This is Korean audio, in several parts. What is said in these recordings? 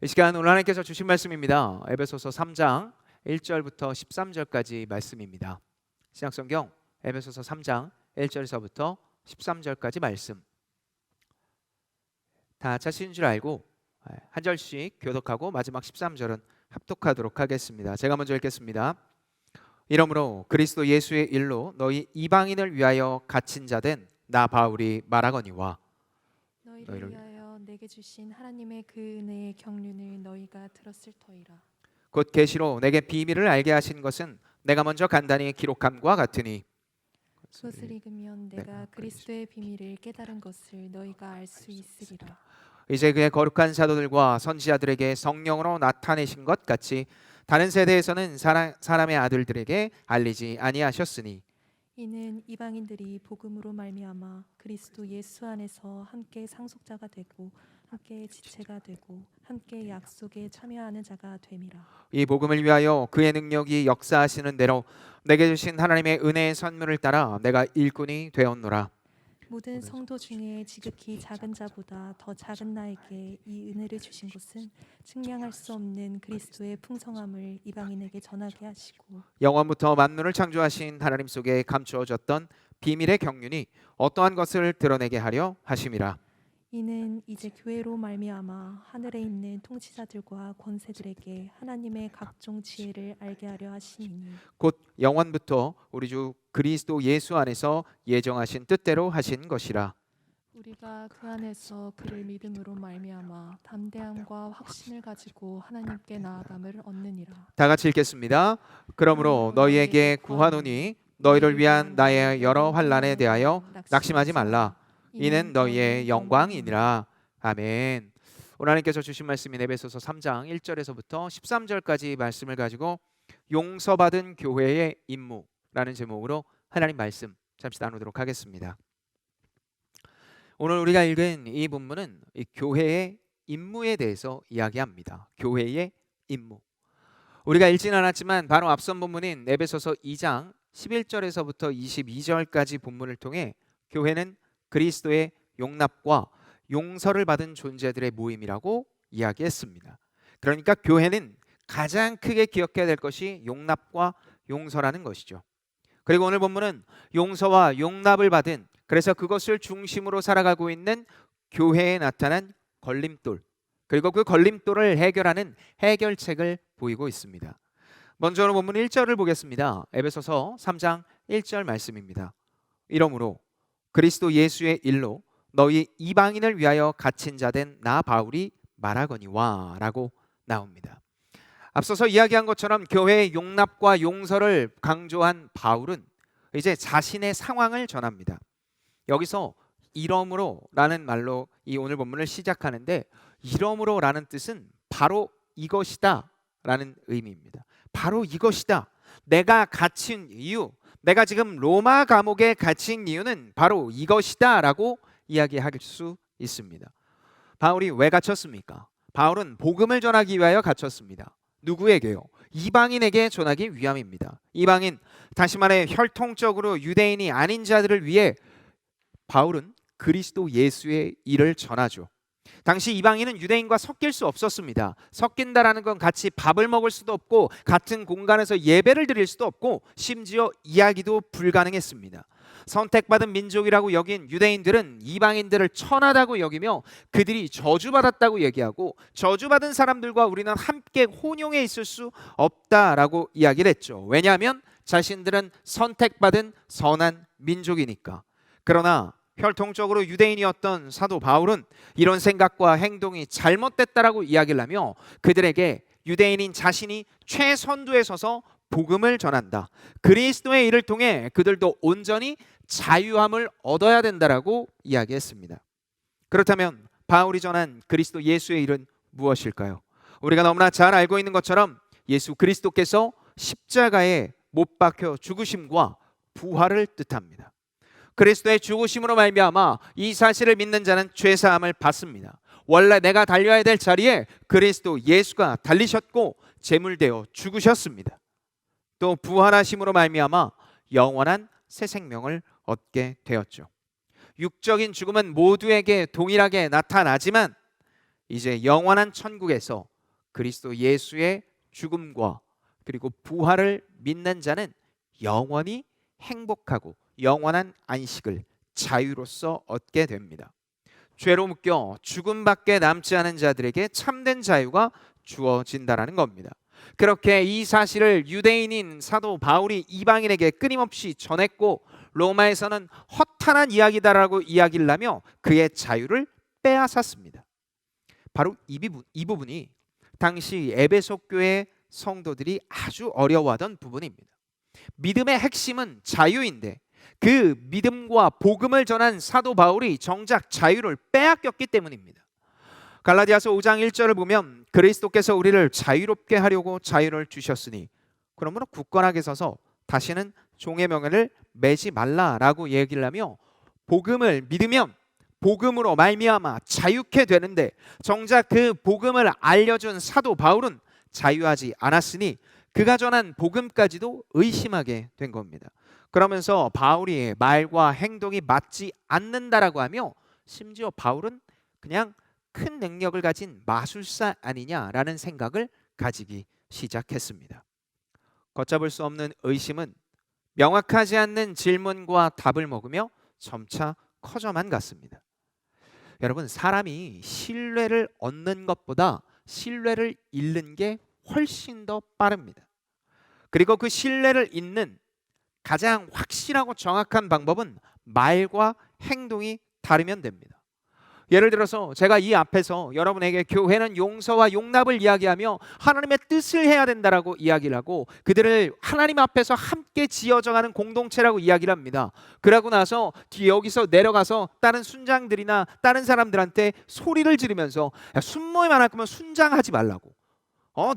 이 시간 오늘 하나님께서 주신 말씀입니다. 에베소서 3장 1절부터 13절까지 말씀입니다. 신약성경 에베소서 3장 1절에서부터 13절까지 말씀. 다 자신인 줄 알고 한 절씩 교독하고 마지막 13절은 합독하도록 하겠습니다. 제가 먼저 읽겠습니다. 이러므로 그리스도 예수의 일로 너희 이방인을 위하여 갇힌 자된 나 바울이 말하거니와 너희를 위하여 내게 주신 하나님의 그 은혜의 경륜을 너희가 들었을 터이라. 곧 계시로 내게 비밀을 알게 하신 것은 내가 먼저 간단히 기록함과 같으니 그것을 읽으면 내가 그리스도의 비밀을 깨달은 것을 너희가 알 수 있으리라. 이제 그의 거룩한 사도들과 선지자들에게 성령으로 나타내신 것 같이 다른 세대에서는 사람의 아들들에게 알리지 아니하셨으니 이는 이방인들이 복음으로 말미암아 그리스도 예수 안에서 함께 상속자가 되고 함께 지체가 되고 함께 약속에 참여하는 자가 됨이라. 이 복음을 위하여 그의 능력이 역사하시는 대로 내게 주신 하나님의 은혜의 선물을 따라 내가 일꾼이 되었노라. 모든 성도 중에 지극히 작은 자보다 더 작은 나에게 이 은혜를 주신 것은 측량할 수 없는 그리스도의 풍성함을 이방인에게 전하게 하시고 영원부터 만물을 창조하신 하나님 속에 감추어졌던 비밀의 경륜이 어떠한 것을 드러내게 하려 하심이라. 이는 이제 교회로 말미암아 하늘에 있는 통치자들과 권세들에게 하나님의 각종 지혜를 알게 하려 하시니 곧 영원부터 우리 주 그리스도 예수 안에서 예정하신 뜻대로 하신 것이라. 우리가 그 안에서 그를 믿음으로 말미암아 담대함과 확신을 가지고 하나님께 나아감을 얻느니라. 다 같이 읽겠습니다. 그러므로 너희에게 구하노니 너희를 위한 나의 여러 환난에 대하여 낙심하지 말라. 이는 너희의 영광이니라. 아멘. 오늘 하나님께서 주신 말씀인 에베소서 3장 1절에서부터 13절까지 말씀을 가지고 용서받은 교회의 임무라는 제목으로 하나님 말씀 잠시 나누도록 하겠습니다. 오늘 우리가 읽은 이 본문은 이 교회의 임무에 대해서 이야기합니다. 교회의 임무. 우리가 읽지는 않았지만 바로 앞선 본문인 에베소서 2장 11절에서부터 22절까지 본문을 통해 교회는 그리스도의 용납과 용서를 받은 존재들의 모임이라고 이야기했습니다. 그러니까 교회는 가장 크게 기억해야 될 것이 용납과 용서라는 것이죠. 그리고 오늘 본문은 용서와 용납을 받은, 그래서 그것을 중심으로 살아가고 있는 교회에 나타난 걸림돌, 그리고 그 걸림돌을 해결하는 해결책을 보이고 있습니다. 먼저 오늘 본문 1절을 보겠습니다. 에베소서 3장 1절 말씀입니다. 이러므로 그리스도 예수의 일로 너희 이방인을 위하여 갇힌 자된 나 바울이 말하거니와 라고 나옵니다. 앞서서 이야기한 것처럼 교회의 용납과 용서를 강조한 바울은 이제 자신의 상황을 전합니다. 여기서 이러므로 라는 말로 이 오늘 본문을 시작하는데, 이러므로 라는 뜻은 바로 이것이다 라는 의미입니다. 바로 이것이다. 내가 갇힌 이유, 내가 지금 로마 감옥에 갇힌 이유는 바로 이것이다 라고 이야기할 수 있습니다. 바울이 왜 갇혔습니까? 바울은 복음을 전하기 위하여 갇혔습니다. 누구에게요? 이방인에게 전하기 위함입니다. 이방인, 다시 말해 혈통적으로 유대인이 아닌 자들을 위해 바울은 그리스도 예수의 일을 전하죠. 당시 이방인은 유대인과 섞일 수 없었습니다. 섞인다라는 건 같이 밥을 먹을 수도 없고 같은 공간에서 예배를 드릴 수도 없고 심지어 이야기도 불가능했습니다. 선택받은 민족이라고 여긴 유대인들은 이방인들을 천하다고 여기며 그들이 저주받았다고 얘기하고, 저주받은 사람들과 우리는 함께 혼용해 있을 수 없다라고 이야기를 했죠. 왜냐하면 자신들은 선택받은 선한 민족이니까. 그러나 혈통적으로 유대인이었던 사도 바울은 이런 생각과 행동이 잘못됐다라고 이야기를 하며 그들에게 유대인인 자신이 최선두에 서서 복음을 전한다, 그리스도의 일을 통해 그들도 온전히 자유함을 얻어야 된다라고 이야기했습니다. 그렇다면 바울이 전한 그리스도 예수의 일은 무엇일까요? 우리가 너무나 잘 알고 있는 것처럼 예수 그리스도께서 십자가에 못 박혀 죽으심과 부활을 뜻합니다. 그리스도의 죽으심으로 말미암아 이 사실을 믿는 자는 죄사함을 받습니다. 원래 내가 달려야 될 자리에 그리스도 예수가 달리셨고 제물되어 죽으셨습니다. 또 부활하심으로 말미암아 영원한 새 생명을 얻게 되었죠. 육적인 죽음은 모두에게 동일하게 나타나지만 이제 영원한 천국에서 그리스도 예수의 죽음과 그리고 부활을 믿는 자는 영원히 행복하고 영원한 안식을 자유로서 얻게 됩니다. 죄로 묶여 죽음밖에 남지 않은 자들에게 참된 자유가 주어진다라는 겁니다. 그렇게 이 사실을 유대인인 사도 바울이 이방인에게 끊임없이 전했고 로마에서는 허탄한 이야기다라고 이야기를 하며 그의 자유를 빼앗았습니다. 바로 이 부분이 당시 에베소 교회 성도들이 아주 어려워하던 부분입니다. 믿음의 핵심은 자유인데 그 믿음과 복음을 전한 사도 바울이 정작 자유를 빼앗겼기 때문입니다. 갈라디아서 5장 1절을 보면 그리스도께서 우리를 자유롭게 하려고 자유를 주셨으니 그러므로 굳건하게 서서 다시는 종의 명예를 매지 말라라고 얘기를 하며 복음을 믿으면 복음으로 말미암아 자유케 되는데 정작 그 복음을 알려준 사도 바울은 자유하지 않았으니 그가 전한 복음까지도 의심하게 된 겁니다. 그러면서 바울이 말과 행동이 맞지 않는다라고 하며 심지어 바울은 그냥 큰 능력을 가진 마술사 아니냐라는 생각을 가지기 시작했습니다. 걷잡을 수 없는 의심은 명확하지 않는 질문과 답을 먹으며 점차 커져만 갔습니다. 여러분, 사람이 신뢰를 얻는 것보다 신뢰를 잃는 게 훨씬 더 빠릅니다. 그리고 그 신뢰를 잃는 가장 확실하고 정확한 방법은 말과 행동이 다르면 됩니다. 예를 들어서 제가 이 앞에서 여러분에게 교회는 용서와 용납을 이야기하며 하나님의 뜻을 해야 된다라고 이야기를 하고 그들을 하나님 앞에서 함께 지어져가는 공동체라고 이야기를 합니다. 그러고 나서 뒤에 여기서 내려가서 다른 순장들이나 다른 사람들한테 소리를 지르면서 야, 순모임 안 할 거면 순장하지 말라고,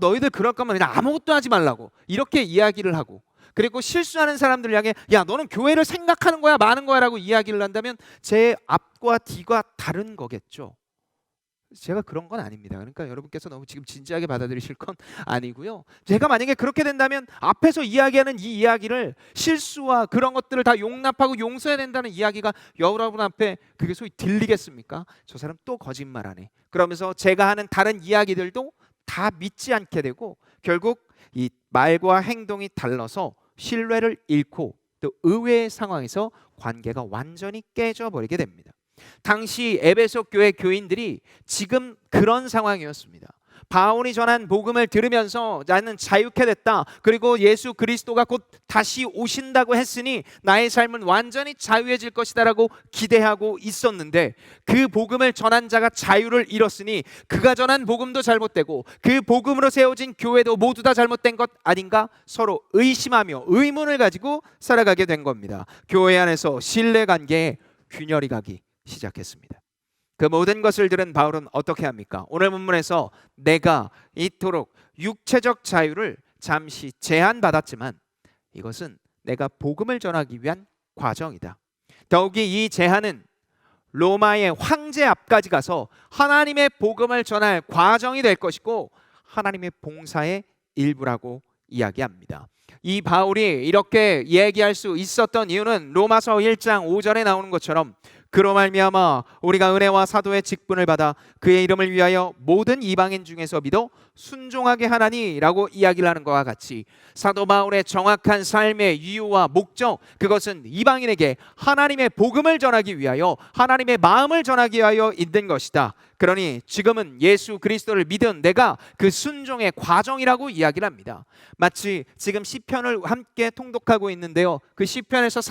너희들 그럴 거면 그냥 아무것도 하지 말라고 이렇게 이야기를 하고, 그리고 실수하는 사람들을 향해 야 너는 교회를 생각하는 거야 마는 거야 라고 이야기를 한다면 제 앞과 뒤가 다른 거겠죠. 제가 그런 건 아닙니다. 그러니까 여러분께서 너무 지금 진지하게 받아들이실 건 아니고요. 제가 만약에 그렇게 된다면 앞에서 이야기하는 이 이야기를 실수와 그런 것들을 다 용납하고 용서해야 된다는 이야기가 여러분 앞에 그게 소위 들리겠습니까? 저 사람 또 거짓말하네. 그러면서 제가 하는 다른 이야기들도 다 믿지 않게 되고 결국 이 말과 행동이 달라서 신뢰를 잃고 또 의외의 상황에서 관계가 완전히 깨져버리게 됩니다. 당시 에베소 교회 교인들이 지금 그런 상황이었습니다. 바울이 전한 복음을 들으면서 나는 자유케 됐다. 그리고 예수 그리스도가 곧 다시 오신다고 했으니 나의 삶은 완전히 자유해질 것이다라고 기대하고 있었는데 그 복음을 전한 자가 자유를 잃었으니 그가 전한 복음도 잘못되고 그 복음으로 세워진 교회도 모두 다 잘못된 것 아닌가 서로 의심하며 의문을 가지고 살아가게 된 겁니다. 교회 안에서 신뢰관계에 균열이 가기 시작했습니다. 그 모든 것을 들은 바울은 어떻게 합니까? 오늘 본문에서 내가 이토록 육체적 자유를 잠시 제한받았지만 이것은 내가 복음을 전하기 위한 과정이다. 더욱이 이 제한은 로마의 황제 앞까지 가서 하나님의 복음을 전할 과정이 될 것이고 하나님의 봉사의 일부라고 이야기합니다. 이 바울이 이렇게 얘기할 수 있었던 이유는 로마서 1장 5절에 나오는 것처럼 그로 말미암아 우리가 은혜와 사도의 직분을 받아 그의 이름을 위하여 모든 이방인 중에서 믿어 순종하게 하나니라고 이야기를 하는 것과 같이 사도 바울의 정확한 삶의 이유와 목적, 그것은 이방인에게 하나님의 복음을 전하기 위하여 하나님의 마음을 전하기 위하여 있는 것이다. 그러니 지금은 예수 그리스도를 믿은 내가 그 순종의 과정이라고 이야기를 합니다. 마치 지금 시편을 함께 통독하고 있는데요. 그 시편에서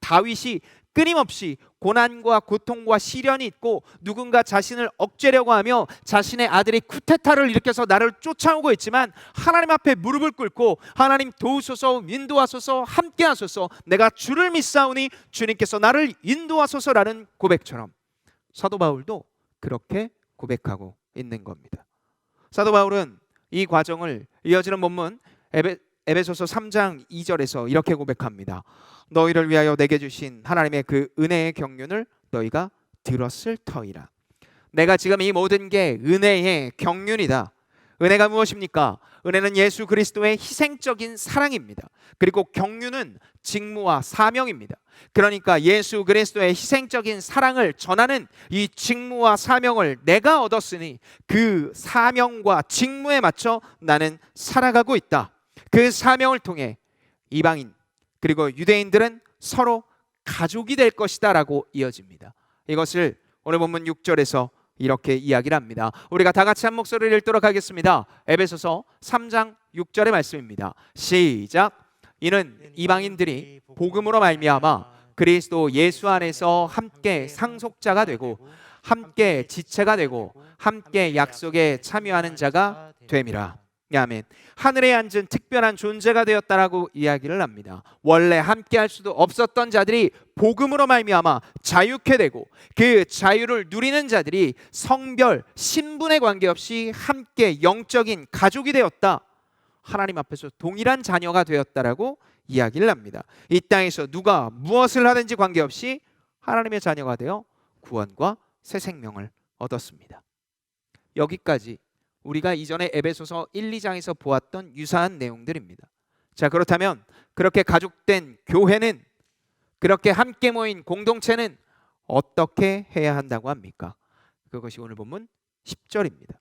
다윗이 끊임없이 고난과 고통과 시련이 있고 누군가 자신을 억제려고 하며 자신의 아들이 쿠데타를 일으켜서 나를 쫓아오고 있지만 하나님 앞에 무릎을 꿇고 하나님 도우소서, 인도하소서, 함께하소서, 내가 주를 믿사오니 주님께서 나를 인도하소서라는 고백처럼 사도 바울도 그렇게 고백하고 있는 겁니다. 사도 바울은 이 과정을 이어지는 본문 에베소서 3장 2절에서 이렇게 고백합니다. 너희를 위하여 내게 주신 하나님의 그 은혜의 경륜을 너희가 들었을 터이라. 내가 지금 이 모든 게 은혜의 경륜이다. 은혜가 무엇입니까? 은혜는 예수 그리스도의 희생적인 사랑입니다. 그리고 경륜은 직무와 사명입니다. 그러니까 예수 그리스도의 희생적인 사랑을 전하는 이 직무와 사명을 내가 얻었으니 그 사명과 직무에 맞춰 나는 살아가고 있다. 그 사명을 통해 이방인 그리고 유대인들은 서로 가족이 될 것이다 라고 이어집니다. 이것을 오늘 본문 6절에서 이렇게 이야기를 합니다. 우리가 다 같이 한 목소리를 읽도록 하겠습니다. 에베소서 3장 6절의 말씀입니다. 시작. 이는 이방인들이 복음으로 말미암아 그리스도 예수 안에서 함께 상속자가 되고 함께 지체가 되고 함께 약속에 참여하는 자가 됨이라. 아멘. 하늘에 앉은 특별한 존재가 되었다라고 이야기를 합니다. 원래 함께 할 수도 없었던 자들이 복음으로 말미암아 자유케 되고 그 자유를 누리는 자들이 성별, 신분에 관계없이 함께 영적인 가족이 되었다. 하나님 앞에서 동일한 자녀가 되었다라고 이야기를 합니다. 이 땅에서 누가 무엇을 하든지 관계없이 하나님의 자녀가 되어 구원과 새 생명을 얻었습니다. 여기까지 우리가 이전에 에베소서 1, 2장에서 보았던 유사한 내용들입니다. 자, 그렇다면 그렇게 가족된 교회는, 그렇게 함께 모인 공동체는 어떻게 해야 한다고 합니까? 그것이 오늘 본문 10절입니다.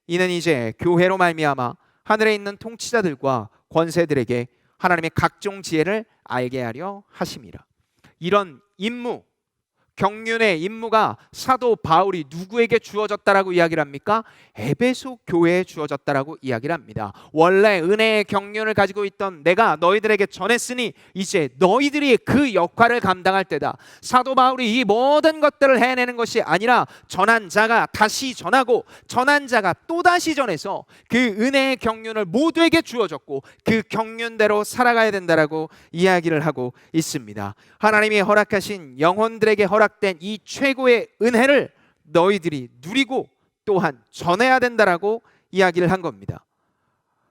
이는 이제 교회로 말미암아 하늘에 있는 통치자들과 권세들에게 하나님의 각종 지혜를 알게 하려 하심이라. 이런 임무, 경륜의 임무가 사도 바울이 누구에게 주어졌다라고 이야기를 합니까? 에베소 교회에 주어졌다라고 이야기를 합니다. 원래 은혜의 경륜을 가지고 있던 내가 너희들에게 전했으니 이제 너희들이 그 역할을 감당할 때다. 사도 바울이 이 모든 것들을 해내는 것이 아니라 전한 자가 다시 전하고 전한 자가 또다시 전해서 그 은혜의 경륜을 모두에게 주어졌고 그 경륜대로 살아가야 된다라고 이야기를 하고 있습니다. 하나님이 허락하신 영혼들에게 허락된 이 최고의 은혜를 너희들이 누리고 또한 전해야 된다라고 이야기를 한 겁니다.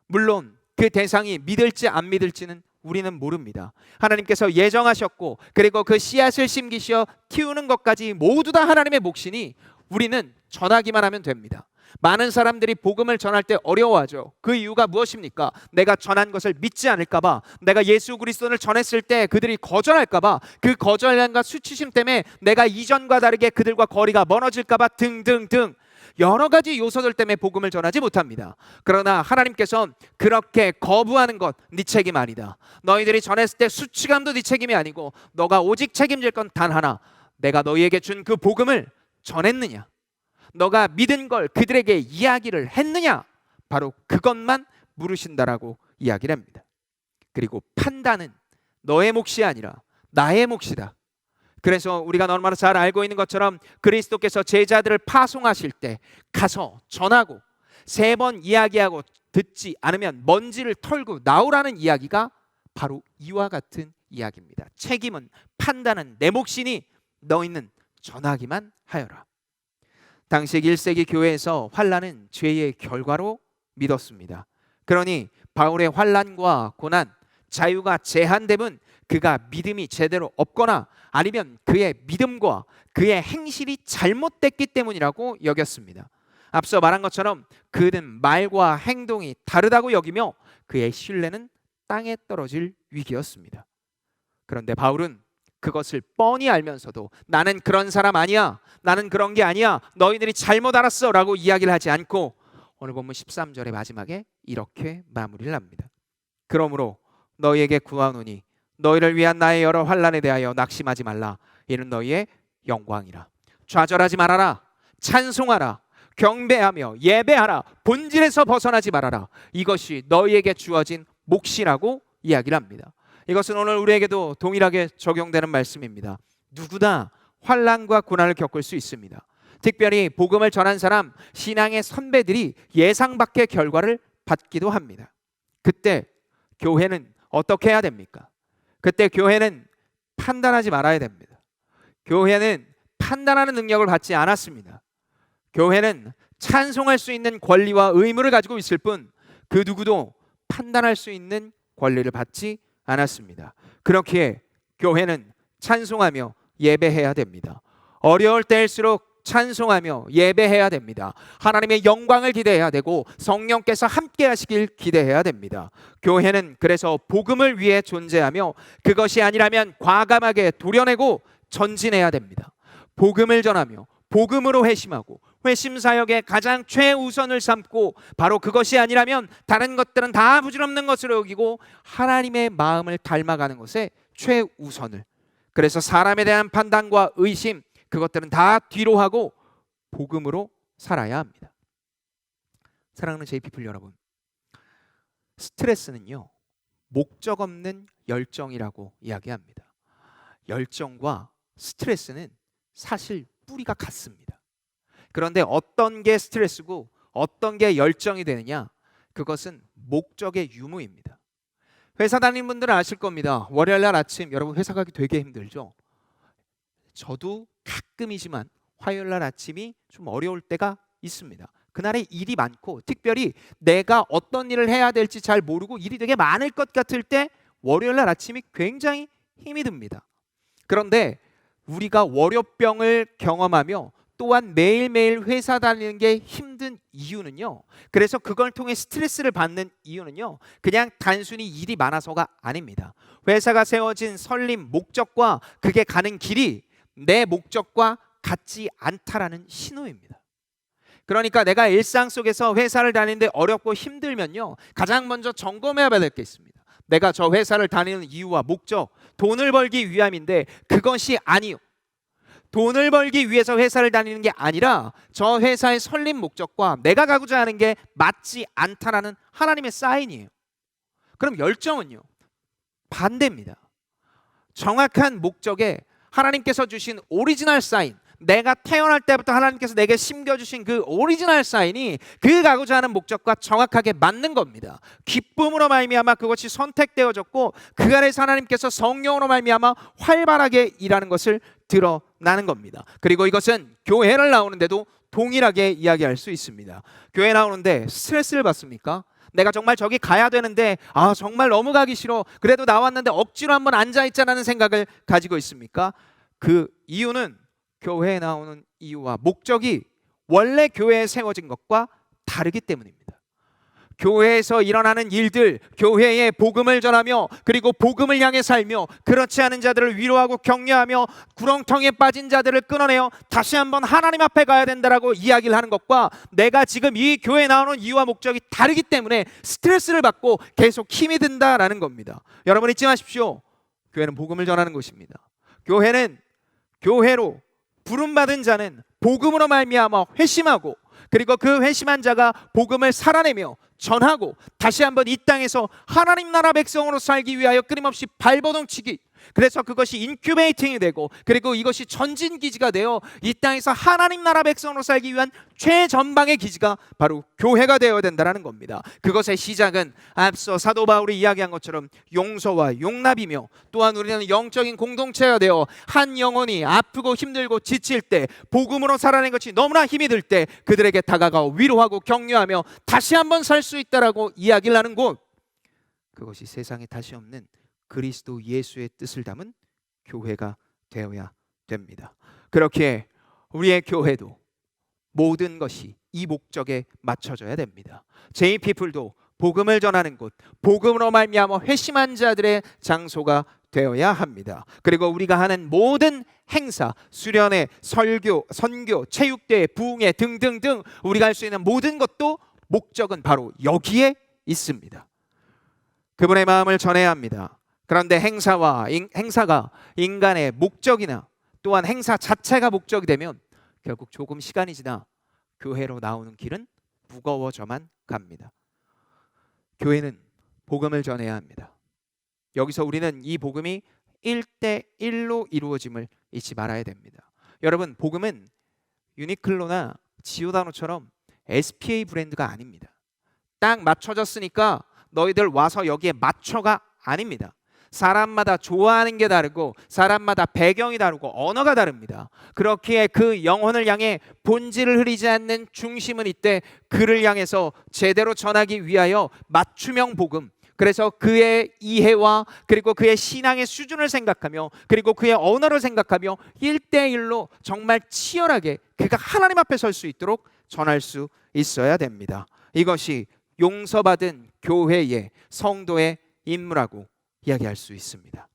물론 그 대상이 믿을지 안 믿을지는 우리는 모릅니다. 하나님께서 예정하셨고 그리고 그 씨앗을 심기시어 키우는 것까지 모두 다 하나님의 몫이니 우리는 전하기만 하면 됩니다. 많은 사람들이 복음을 전할 때 어려워하죠. 그 이유가 무엇입니까? 내가 전한 것을 믿지 않을까 봐, 내가 예수 그리스도를 전했을 때 그들이 거절할까 봐, 그 거절감과 수치심 때문에 내가 이전과 다르게 그들과 거리가 멀어질까 봐 등등등 여러 가지 요소들 때문에 복음을 전하지 못합니다. 그러나 하나님께서는 그렇게 거부하는 것 네 책임 아니다. 너희들이 전했을 때 수치감도 네 책임이 아니고 너가 오직 책임질 건 단 하나, 내가 너희에게 준 그 복음을 전했느냐, 너가 믿은 걸 그들에게 이야기를 했느냐, 바로 그것만 물으신다라고 이야기를 합니다. 그리고 판단은 너의 몫이 아니라 나의 몫이다. 그래서 우리가 얼마나 잘 알고 있는 것처럼 그리스도께서 제자들을 파송하실 때 가서 전하고 3번 이야기하고 듣지 않으면 먼지를 털고 나오라는 이야기가 바로 이와 같은 이야기입니다. 책임은, 판단은 내 몫이니 너희는 전하기만 하여라. 당시 1세기 교회에서 환난은 죄의 결과로 믿었습니다. 그러니 바울의 환난과 고난, 자유가 제한됨은 그가 믿음이 제대로 없거나 아니면 그의 믿음과 그의 행실이 잘못됐기 때문이라고 여겼습니다. 앞서 말한 것처럼 그는 말과 행동이 다르다고 여기며 그의 신뢰는 땅에 떨어질 위기였습니다. 그런데 바울은 그것을 뻔히 알면서도 나는 그런 사람 아니야, 나는 그런 게 아니야, 너희들이 잘못 알았어 라고 이야기를 하지 않고 오늘 본문 13절의 마지막에 이렇게 마무리를 합니다. 그러므로 너희에게 구하노니 너희를 위한 나의 여러 환난에 대하여 낙심하지 말라. 이는 너희의 영광이라. 좌절하지 말아라, 찬송하라, 경배하며 예배하라, 본질에서 벗어나지 말아라. 이것이 너희에게 주어진 몫이라고 이야기를 합니다. 이것은 오늘 우리에게도 동일하게 적용되는 말씀입니다. 누구나 환난과 고난을 겪을 수 있습니다. 특별히 복음을 전한 사람, 신앙의 선배들이 예상 밖의 결과를 받기도 합니다. 그때 교회는 어떻게 해야 됩니까? 그때 교회는 판단하지 말아야 됩니다. 교회는 판단하는 능력을 갖지 않았습니다. 교회는 찬송할 수 있는 권리와 의무를 가지고 있을 뿐 그 누구도 판단할 수 있는 권리를 받지 않았습니다. 그렇기에 교회는 찬송하며 예배해야 됩니다. 어려울 때일수록 찬송하며 예배해야 됩니다. 하나님의 영광을 기대해야 되고 성령께서 함께 하시길 기대해야 됩니다. 교회는 그래서 복음을 위해 존재하며 그것이 아니라면 과감하게 도려내고 전진해야 됩니다. 복음을 전하며 복음으로 회심하고 회심 사역의 가장 최우선을 삼고 바로 그것이 아니라면 다른 것들은 다 부질없는 것으로 여기고 하나님의 마음을 닮아가는 것에 최우선을, 그래서 사람에 대한 판단과 의심 그것들은 다 뒤로 하고 복음으로 살아야 합니다. 사랑하는 JPP 여러분, 스트레스는요 목적 없는 열정이라고 이야기합니다. 열정과 스트레스는 사실 뿌리가 같습니다. 그런데 어떤 게 스트레스고 어떤 게 열정이 되느냐, 그것은 목적의 유무입니다. 회사 다니는 분들은 아실 겁니다. 월요일 날 아침 여러분 회사 가기 되게 힘들죠. 저도 가끔이지만 화요일 날 아침이 좀 어려울 때가 있습니다. 그날에 일이 많고 특별히 내가 어떤 일을 해야 될지 잘 모르고 일이 되게 많을 것 같을 때 월요일 날 아침이 굉장히 힘이 듭니다. 그런데 우리가 월요병을 경험하며 또한 매일매일 회사 다니는 게 힘든 이유는요, 그래서 그걸 통해 스트레스를 받는 이유는요, 그냥 단순히 일이 많아서가 아닙니다. 회사가 세워진 설립 목적과 그게 가는 길이 내 목적과 같지 않다라는 신호입니다. 그러니까 내가 일상 속에서 회사를 다니는데 어렵고 힘들면요, 가장 먼저 점검해야 될 게 있습니다. 내가 저 회사를 다니는 이유와 목적, 돈을 벌기 위함인데 그것이 아니요, 돈을 벌기 위해서 회사를 다니는 게 아니라 저 회사의 설립 목적과 내가 가고자 하는 게 맞지 않다라는 하나님의 사인이에요. 그럼 열정은요 반대입니다. 정확한 목적에 하나님께서 주신 오리지널 사인, 내가 태어날 때부터 하나님께서 내게 심겨주신 그 오리지널 사인이 그 가고자 하는 목적과 정확하게 맞는 겁니다. 기쁨으로 말미암아 그것이 선택되어졌고 그 안에서 하나님께서 성령으로 말미암아 활발하게 일하는 것을 드러나는 겁니다. 그리고 이것은 교회를 나오는데도 동일하게 이야기할 수 있습니다. 교회 나오는데 스트레스를 받습니까? 내가 정말 저기 가야 되는데 정말 너무 가기 싫어, 그래도 나왔는데 억지로 한번 앉아있자라는 생각을 가지고 있습니까? 그 이유는 교회에 나오는 이유와 목적이 원래 교회에 세워진 것과 다르기 때문입니다. 교회에서 일어나는 일들, 교회에 복음을 전하며 그리고 복음을 향해 살며 그렇지 않은 자들을 위로하고 격려하며 구렁텅이에 빠진 자들을 끊어내어 다시 한번 하나님 앞에 가야 된다라고 이야기를 하는 것과 내가 지금 이 교회에 나오는 이유와 목적이 다르기 때문에 스트레스를 받고 계속 힘이 든다라는 겁니다. 여러분 잊지 마십시오. 교회는 복음을 전하는 곳입니다. 교회는 교회로 부름받은 자는 복음으로 말미암아 회심하고 그리고 그 회심한 자가 복음을 살아내며 전하고 다시 한번 이 땅에서 하나님 나라 백성으로 살기 위하여 끊임없이 발버둥치기, 그래서 그것이 인큐베이팅이 되고 그리고 이것이 전진 기지가 되어 이 땅에서 하나님 나라 백성으로 살기 위한 최전방의 기지가 바로 교회가 되어야 된다는 겁니다. 그것의 시작은 앞서 사도 바울이 이야기한 것처럼 용서와 용납이며 또한 우리는 영적인 공동체가 되어 한 영혼이 아프고 힘들고 지칠 때 복음으로 살아낸 것이 너무나 힘이 들 때 그들에게 다가가 위로하고 격려하며 다시 한번 살 수 있다라고 이야기를 하는 곳, 그것이 세상에 다시 없는 그리스도 예수의 뜻을 담은 교회가 되어야 됩니다. 그렇게 우리의 교회도 모든 것이 이 목적에 맞춰져야 됩니다. JPP도 복음을 전하는 곳, 복음으로 말미암아 회심한 자들의 장소가 되어야 합니다. 그리고 우리가 하는 모든 행사, 수련회, 설교, 선교, 체육대회, 부흥회 등등등 우리가 할 수 있는 모든 것도 목적은 바로 여기에 있습니다. 그분의 마음을 전해야 합니다. 그런데 행사가 인간의 목적이나 또한 행사 자체가 목적이 되면 결국 조금 시간이 지나 교회로 나오는 길은 무거워져만 갑니다. 교회는 복음을 전해야 합니다. 여기서 우리는 이 복음이 1대1로 이루어짐을 잊지 말아야 됩니다. 여러분, 복음은 유니클로나 지오다노처럼 SPA 브랜드가 아닙니다. 딱 맞춰졌으니까 너희들 와서 여기에 맞춰가 아닙니다. 사람마다 좋아하는 게 다르고 사람마다 배경이 다르고 언어가 다릅니다. 그렇기에 그 영혼을 향해 본질을 흐리지 않는 중심은 이때 그를 향해서 제대로 전하기 위하여 맞춤형 복음, 그래서 그의 이해와 그리고 그의 신앙의 수준을 생각하며 그리고 그의 언어를 생각하며 1대1로 정말 치열하게 그가 하나님 앞에 설 수 있도록 전할 수 있어야 됩니다. 이것이 용서받은 교회의 성도의 임무라고 이야기할 수 있습니다.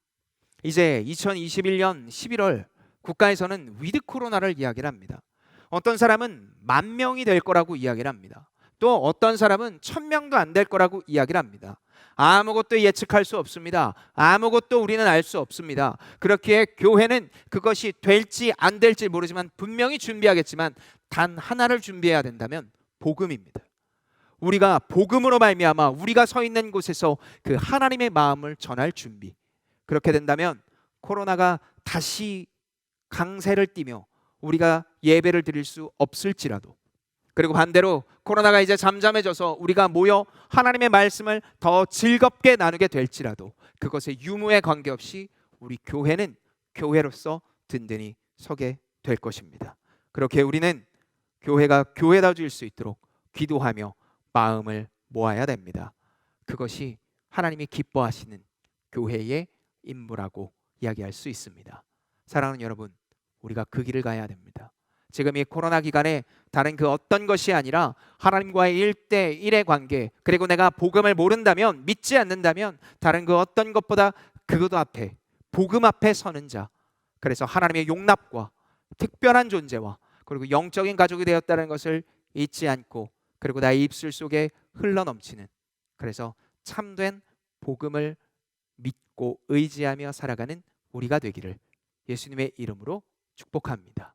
이제 2021년 11월 국가에서는 위드 코로나를 이야기를 합니다. 어떤 사람은 10,000명이 될 거라고 이야기를 합니다. 또 어떤 사람은 1,000명도 안 될 거라고 이야기를 합니다. 아무것도 예측할 수 없습니다. 아무것도 우리는 알 수 없습니다. 그렇기에 교회는 그것이 될지 안 될지 모르지만 분명히 준비하겠지만 단 하나를 준비해야 된다면 복음입니다. 우리가 복음으로 말미암아 우리가 서 있는 곳에서 그 하나님의 마음을 전할 준비. 그렇게 된다면 코로나가 다시 강세를 띠며 우리가 예배를 드릴 수 없을지라도, 그리고 반대로 코로나가 이제 잠잠해져서 우리가 모여 하나님의 말씀을 더 즐겁게 나누게 될지라도 그것에 유무에 관계없이 우리 교회는 교회로서 든든히 서게 될 것입니다. 그렇게 우리는 교회가 교회다워질 수 있도록 기도하며 마음을 모아야 됩니다. 그것이 하나님이 기뻐하시는 교회의 임무라고 이야기할 수 있습니다. 사랑하는 여러분, 우리가 그 길을 가야 됩니다. 지금 이 코로나 기간에 다른 그 어떤 것이 아니라 하나님과의 1대1의 관계, 그리고 내가 복음을 모른다면, 믿지 않는다면 다른 그 어떤 것보다 그것 앞에, 복음 앞에 서는 자, 그래서 하나님의 용납과 특별한 존재와 그리고 영적인 가족이 되었다는 것을 잊지 않고, 그리고 나의 입술 속에 흘러넘치는, 그래서 참된 복음을 믿고 의지하며 살아가는 우리가 되기를 예수님의 이름으로 축복합니다.